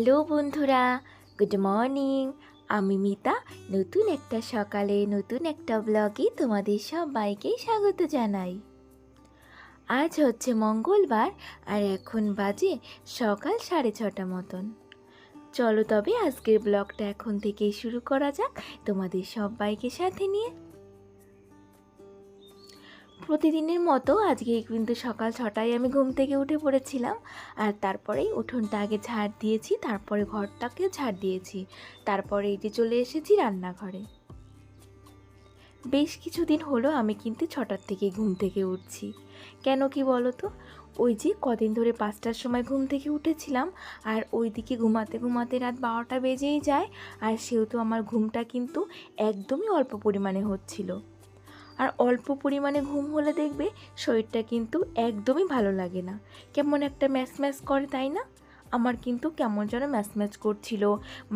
Hello বন্ধুরা, good morning. আমি মিতা। নতুন একটা সকালে নতুন একটা ব্লগে তোমাদের সবাইকে স্বাগত জানাই। আজ হচ্ছে মঙ্গলবার আর এখন বাজে সকাল 6:30 মতন। চলো তবে আজকের ব্লগটা এখন থেকেই শুরু করা যাক তোমাদের সবাইকে সাথে নিয়ে। প্রতিদিনের মতো আজকে কিন্তু সকাল 6টায় আমি ঘুম থেকে উঠে পড়েছিলাম। আর তারপরেই উঠোনটা আগে ঝাড় দিয়েছি, তারপরে ঘরটাকেও ঝাড় দিয়েছি, তারপরে এই যে চলে এসেছি রান্নাঘরে। বেশ কিছুদিন হলো আমি কিন্তু 6টার থেকে ঘুম থেকে উঠছি। কেন কি বলো তো, ওই যে কদিন ধরে 5টার সময় ঘুম থেকে উঠেছিলাম আর ওইদিকে ঘুমাতে ঘুমাতে রাত 12টা বেজেই যায়। আর সেহেতু আমার ঘুমটা কিন্তু একদমই অল্প পরিমাণে হচ্ছিল। আর অল্প পরিমাণে ঘুম হলে দেখবে শরীরটা কিন্তু একদমই ভালো লাগে না, কেমন একটা ম্যাচ ম্যাচ করে, তাই না? আমার কিন্তু কেমন যেন ম্যাচ ম্যাচ করছিল,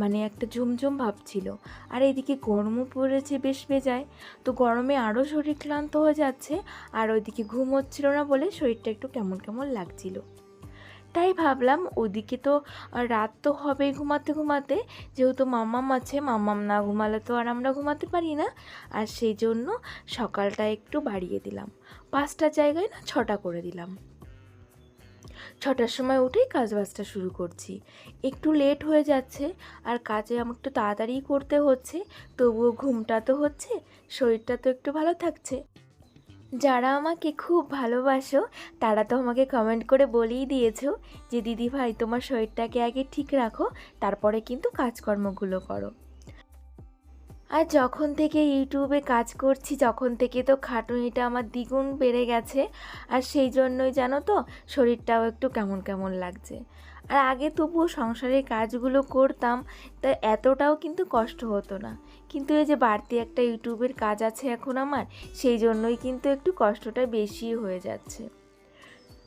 মানে একটা ঝুমঝুম ভাব ছিল। আর এদিকে গরমও পড়েছে বেশ বেজায়, তো গরমে আরও শরীর ক্লান্ত হয়ে যাচ্ছে। আর ওইদিকে ঘুম হচ্ছিল না বলে শরীরটা একটু কেমন কেমন লাগছিল। তাই ভাবলাম ওদিকে তো রাত তো হবেই ঘুমাতে ঘুমাতে, যেহেতু মাম্মাম আছে, মাম্মাম না ঘুমালে তো আর আমরা ঘুমাতে পারি না। আর সেই জন্য সকালটা একটু বাড়িয়ে দিলাম, 5টার জায়গায় না 6টা করে দিলাম। 6টার সময় উঠেই কাজ বাজটা শুরু করছি। একটু লেট হয়ে যাচ্ছে আর কাজে আমার একটু তাড়াতাড়ি করতে হচ্ছে, তবুও ঘুমটা তো হচ্ছে, শরীরটা তো একটু ভালো থাকছে। যারা আমাকে খুব ভালোবাসো তারা তো আমাকে কমেন্ট করে বলেই দিয়েছো যে দিদি ভাই তোমার শরীরটাকে আগে ঠিক রাখো, তারপরে কিন্তু কাজকর্মগুলো করো। আর যখন থেকে ইউটিউবে কাজ করছি যখন থেকে তো খাটুনিটা আমার দ্বিগুণ বেড়ে গেছে। আর সেই জন্যই জানো তো শরীরটাও একটু কেমন কেমন লাগছে। আর আগে তবুও সংসারের কাজগুলো করতাম, তাই এতটাও কিন্তু কষ্ট হতো না। কিন্তু এই যে বাড়তি একটা ইউটিউবের কাজ আছে এখন আমার, সেই জন্যই কিন্তু একটু কষ্টটা বেশি হয়ে যাচ্ছে।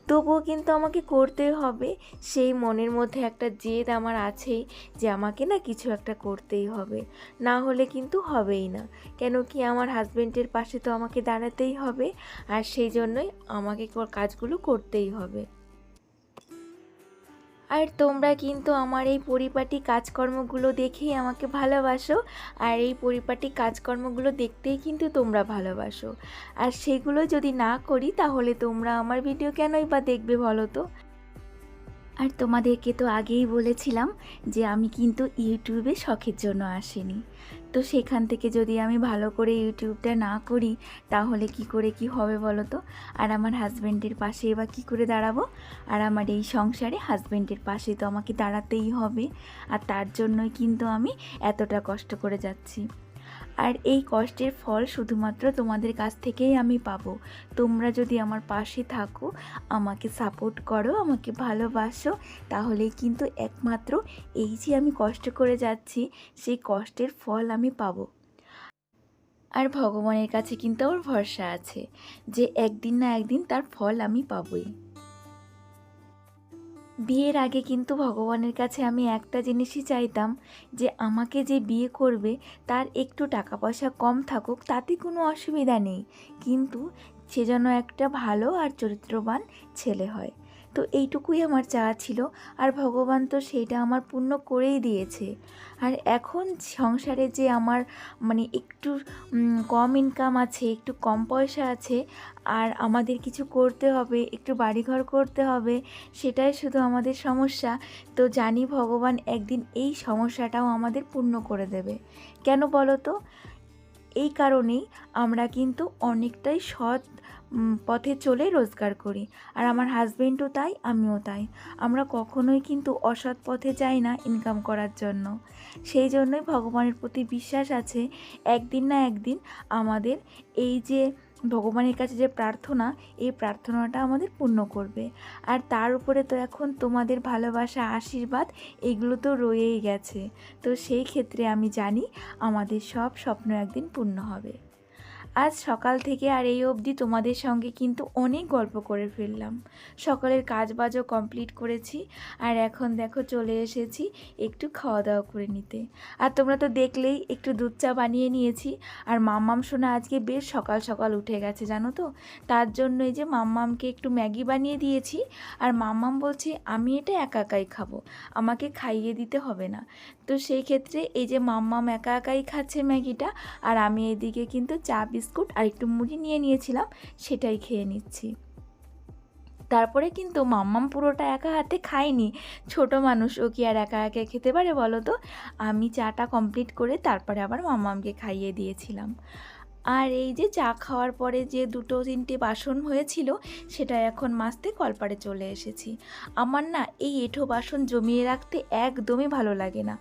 তবুও কিন্তু আমাকে করতে হবে, সেই মনের মধ্যে একটা জেদ আমার আছেই যে আমাকে না কিছু একটা করতেই হবে, না হলে কিন্তু হবেই না। কেন কি আমার হাজব্যান্ডের পাশে তো আমাকে দাঁড়াতেই হবে, আর সেই জন্যই আমাকে কাজগুলো করতেই হবে। আর তোমরা কিন্তু আমার এই পরিপাটি কাজকর্মগুলো দেখেই আমাকে ভালোবাসো, আর এই পরিপাটি কাজকর্মগুলো দেখতেই কিন্তু তোমরা ভালোবাসো। আর সেগুলো যদি না করি তাহলে তোমরা আমার ভিডিও কেনই বা দেখবে বলো তো? আর তোমাদেরকে তো আগেই বলেছিলাম যে আমি কিন্তু ইউটিউবে শখের জন্য আসিনি। তো সেখান থেকে যদি আমি ভালো করে ইউটিউবটা না করি তাহলে কি করে কি হবে বলো তো? আর আমার হাজব্যান্ডের পাশে এবার কী করে দাঁড়াবো? আর আমার এই সংসারে হাজব্যান্ডের পাশে তো আমাকে দাঁড়াতেই হবে। আর তার জন্যই কিন্তু আমি এতটা কষ্ট করে যাচ্ছি। আর এই কষ্টের ফল শুধুমাত্র তোমাদের কাছ থেকেই আমি পাবো। তোমরা যদি আমার পাশে থাকো, আমাকে সাপোর্ট করো, আমাকে ভালোবাসো, তাহলেই কিন্তু একমাত্র এই যে আমি কষ্ট করে যাচ্ছি সেই কষ্টের ফল আমি পাবো। আর ভগবানের কাছে কিন্তু আমার ভরসা আছে যে একদিন না একদিন তার ফল আমি পাবোই। বিয়ের আগে কিন্তু ভগবানের কাছে আমি একটা জিনিসই চাইতাম, যে আমাকে যে বিয়ে করবে তার একটু টাকা পয়সা কম থাকুক তাতে কোনো অসুবিধা নেই, কিন্তু সে যেন একটা ভালো আর চরিত্রবান ছেলে হয়। তো এইটুকুই আমার চাওয়া ছিল, আর ভগবান তো সেইটা আমার পূর্ণ করেই দিয়েছে। আর এখন সংসারে যে আমার মানে একটু কম ইনকাম আছে, একটু কম পয়সা আছে, আর আমাদের কিছু করতে হবে, একটু বাড়িঘর করতে হবে, সেটাই শুধু আমাদের সমস্যা। তো জানি ভগবান একদিন এই সমস্যাটাও আমাদের পূর্ণ করে দেবে। কেন বলো তো? এই কারণেই আমরা কিন্তু অনেকটাই সৎ পথে চলে রোজগার করি। আর আমার হাজবেন্ডও তাই, আমিও তাই। আমরা কখনোই কিন্তু অসৎ পথে যাই না ইনকাম করার জন্য। সেই জন্যই ভগবানের প্রতি বিশ্বাস আছে একদিন না একদিন আমাদের এই যে ভগবানের কাছে যে প্রার্থনা, এই প্রার্থনাটা আমাদের পূর্ণ করবে। আর তার উপরে তো এখন তোমাদের ভালোবাসা, আশীর্বাদ এগুলো তো রয়েই গেছে। তো সেই ক্ষেত্রে আমি জানি আমাদের সব স্বপ্ন একদিন পূর্ণ হবে। আজ সকাল থেকে আর এই অবধি তোমাদের সঙ্গে কিন্তু অনেক গল্প করে ফেললাম। সকালের কাজবাজও কমপ্লিট করেছি, আর এখন দেখো চলে এসেছি একটু খাওয়া দাওয়া করে নিতে। আর তোমরা তো দেখলেই একটু দুধ চা বানিয়ে নিয়েছি। আর মাম্মাম সোনা আজকে বেশ সকাল সকাল উঠে গেছে জানো তো, তার জন্য এই যে মাম্মামকে একটু ম্যাগি বানিয়ে দিয়েছি। আর মাম্মাম বলছে আমি এটা একা একাই খাবো, আমাকে খাইয়ে দিতে হবে না। তো সেই ক্ষেত্রে এই যে মাম্মাম একা একাই খাচ্ছে ম্যাগিটা, আর আমি এদিকে কিন্তু চা বিস্কুট আর একটু মুড়ি নিয়ে নিয়েছিলাম, সেটাই খেয়ে নিচ্ছি। তারপরে কিন্তু মাম্মাম পুরোটা একা হাতে খায়নি, ছোট মানুষ, ও কি আর একা একা খেতে পারে বলো তো। আমি চাটা কমপ্লিট করে তারপরে আবার মাম্মামকে খাইয়ে দিয়েছিলাম। আর এই যে চা খাওয়ার পরে যে 2-3টে বাসন হয়েছিল, সেটা এখন মাজতে কলপারে চলে এসেছি। আমার না এই এঁঠো বাসন জমিয়ে রাখতে একদমই ভালো লাগে না।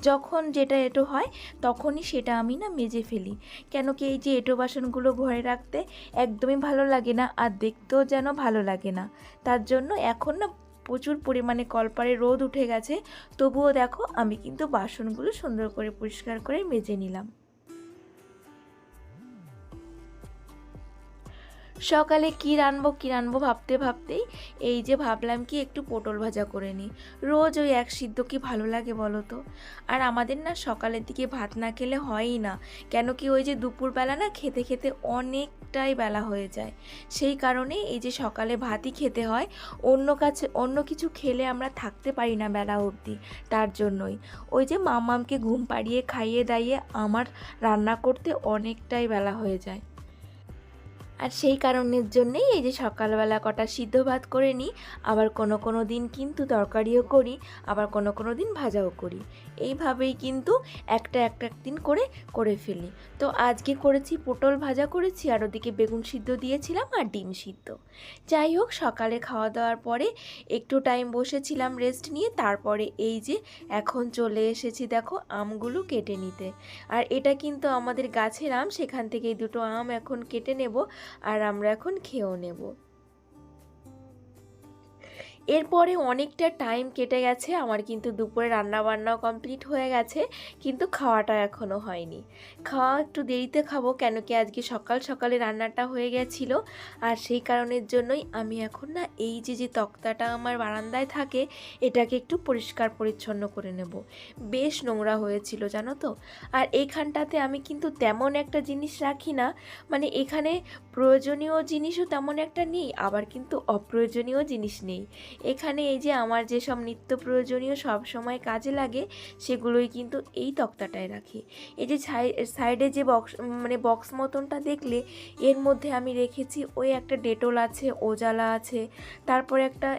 যখন যেটা এঁঠো হয় তখনই সেটা আমি না মেজে ফেলি, কেন কি এই যে এঁঠো বাসনগুলো ঘরে রাখতে একদমই ভালো লাগে না, আর দেখতেও যেন ভালো লাগে না। তার জন্য এখন না প্রচুর পরিমাণে কলপারে রোদ উঠে গেছে, তবুও দেখো আমি কিন্তু বাসনগুলো সুন্দর করে পরিষ্কার করে মেজে নিলাম। সকালে কী রানবো ভাবতে ভাবতেই এই যে ভাবলাম কি একটু পটল ভাজা করে নিই। রোজ ওই এক সিদ্ধ কি ভালো লাগে বলো তো। আর আমাদের না সকালের দিকে ভাত না খেলে হয়ই না, কেন কি ওই যে দুপুরবেলা না খেতে খেতে অনেকটাই বেলা হয়ে যায়। সেই কারণে এই যে সকালে ভাতই খেতে হয়, অন্য কিছু খেলে আমরা থাকতে পারি না বেলা অবধি। তার জন্যই ওই যে মামামকে ঘুম পাড়িয়ে খাইয়ে দাইয়ে আমার রান্না করতে অনেকটাই বেলা হয়ে যায়। আর সেই কারণের জন্যেই এই যে সকালবেলা কটা সিদ্ধ ভাত করে নিই, আবার কোনো দিন কিন্তু তরকারিও করি, আবার কোনো দিন ভাজাও করি। এইভাবেই কিন্তু একটা দিন করে ফেলি। তো আজকে করেছি পটল ভাজা করেছি, আর ওদিকে বেগুন সিদ্ধ দিয়েছিলাম আর ডিম সিদ্ধ। যাই হোক, সকালে খাওয়া দাওয়ার পরে একটু টাইম বসেছিলাম রেস্ট নিয়ে, তারপরে এই যে এখন চলে এসেছি দেখো আমগুলো কেটে নিতে। আর এটা কিন্তু আমাদের গাছের আম, সেখান থেকে এই দুটো আম এখন কেটে নেব, আর আমরা এখন খেয়েও নেব। এরপরে অনেকটা টাইম কেটে গেছে, আমার কিন্তু দুপুরে রান্নাবান্নাও কমপ্লিট হয়ে গেছে, কিন্তু খাওয়াটা এখনও হয়নি। খাওয়া একটু দেরিতে খাবো, কেন কি আজকে সকালে রান্নাটা হয়ে গেছিলো। আর সেই কারণের জন্যই আমি এখন না এই যে তক্তাটা আমার বারান্দায় থাকে, এটাকে একটু পরিষ্কার পরিচ্ছন্ন করে নেব। বেশ নোংরা হয়েছিল জানো তো। আর এইখানটাতে আমি কিন্তু তেমন একটা জিনিস রাখি না, মানে এখানে প্রয়োজনীয় জিনিসও তেমন একটা নেই, আবার কিন্তু অপ্রয়োজনীয় জিনিস নেই। এখানে এই যে আমার যেসব নিত্য প্রয়োজনীয় সব সময় কাজে লাগে, সেগুলোই কিন্তু এই তক্তাটায় রাখি। এই যে সাইডে যে বক্স মতনটা দেখলে, এর মধ্যে আমি রেখেছি ওই একটা ডেটল আছে, ওজালা আছে, তারপরে একটা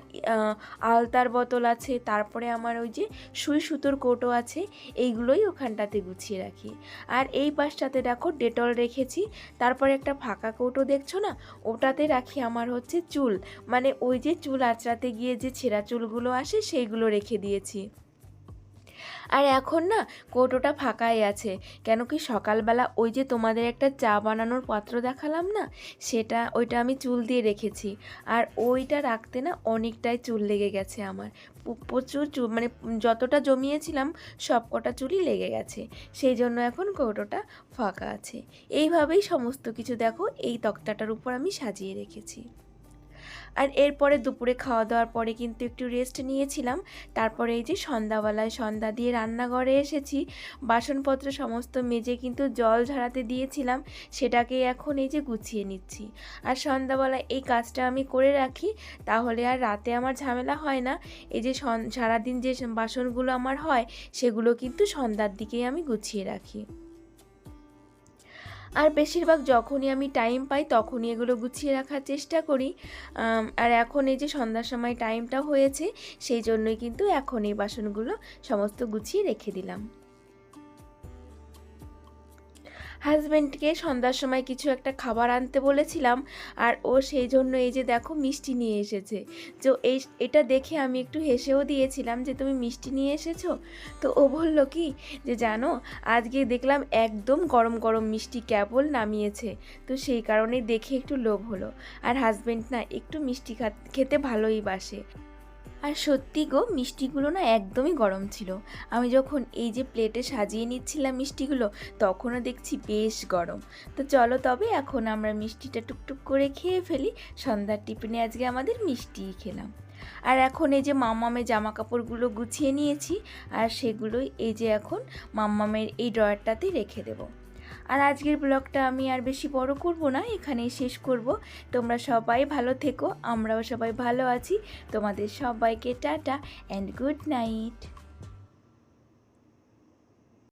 আলতার বোতল আছে, তারপরে আমার ওই যে সুই সুতোর কৌটো আছে, এইগুলোই ওখানটাতে গুছিয়ে রাখি। আর এই পাশটাতে দেখো ডেটল রেখেছি, তারপরে একটা ফাঁকা কৌটো দেখছো না, ওটাতে রাখি আমার হচ্ছে চুল, মানে ওই যে চুল আঁচড়াতে গিয়ে যে ছেঁড়া চুলগুলো আসে সেইগুলো রেখে দিয়েছি। আর এখন না কৌটোটা ফাঁকাই আছে, কেন কি সকালবেলা ওই যে তোমাদের একটা চা বানানোর পাত্র দেখালাম না, ওইটা আমি চুল দিয়ে রেখেছি। আর ওইটা রাখতে না অনেকটাই চুল লেগে গেছে আমার, প্রচুর চুল, মানে যতটা জমিয়েছিলাম সব কটা চুলই লেগে গেছে, সেই জন্য এখন কৌটোটা ফাঁকা আছে। এইভাবেই সমস্ত কিছু দেখো এই তক্তাটার উপর আমি সাজিয়ে রেখেছি। আর এরপরে দুপুরে খাওয়া দাওয়ার পরে কিন্তু একটু রেস্ট নিয়েছিলাম। তারপরে এই যে সন্ধ্যাবেলায় সন্ধ্যা দিয়ে রান্নাঘরে এসেছি, বাসনপত্র সমস্ত মেজে কিন্তু জল ঝরাতে দিয়েছিলাম, সেটাকে এখন এই যে গুছিয়ে নিচ্ছি। আর সন্ধ্যাবেলায় এই কাজটা আমি করে রাখি, তাহলে আর রাতে আমার ঝামেলা হয় না। এই যে সারাদিন যে বাসনগুলো আমার হয়, সেগুলো কিন্তু সন্ধ্যার দিকেই আমি গুছিয়ে রাখি। আর বেশিরভাগ যখনই আমি টাইম পাই তখনই এগুলো গুছিয়ে রাখার চেষ্টা করি। আর এখন এই যে সন্ধ্যার সময় টাইমটা হয়েছে, সেই জন্যই কিন্তু এখন এই বাসনগুলো সমস্ত গুছিয়ে রেখে দিলাম। হাজব্যান্ডকে সন্ধ্যার সময় কিছু একটা খাবার আনতে বলেছিলাম, আর ও সেই জন্য এই যে দেখো মিষ্টি নিয়ে এসেছে। তো এটা দেখে আমি একটু হেসেও দিয়েছিলাম যে তুমি মিষ্টি নিয়ে এসেছো। তো ও বলল কি যে জানো, আজকে দেখলাম একদম গরম গরম মিষ্টি কেবল নামিয়েছে, তো সেই কারণে দেখে একটু লোভ হলো। আর হাজব্যান্ড না একটু মিষ্টি খেতে ভালোই বাসে। আর সত্যি গো, মিষ্টিগুলো না একদমই গরম ছিল। আমি যখন এই যে প্লেটে সাজিয়ে নিচ্ছিলাম মিষ্টিগুলো, তখনও দেখছি বেশ গরম। তো চলো তবে এখন আমরা মিষ্টিটা টুকটুক করে খেয়ে ফেলি। সন্ধ্যার টিফিনে আজকে আমাদের মিষ্টিই খেলাম। আর এখন এই যে মাম্মামের জামা কাপড়গুলো গুছিয়ে নিয়েছি, আর সেগুলোই এই যে এখন মাম্মামের এই ড্রয়ারটাতে রেখে দেবো। আর আজকের ব্লগটা আমি আর বেশি বড় করব না, এখানেই শেষ করব। তোমরা সবাই ভালো থেকো, আমরাও সবাই ভালো আছি। তোমাদের সবাইকে টাটা অ্যান্ড গুড নাইট।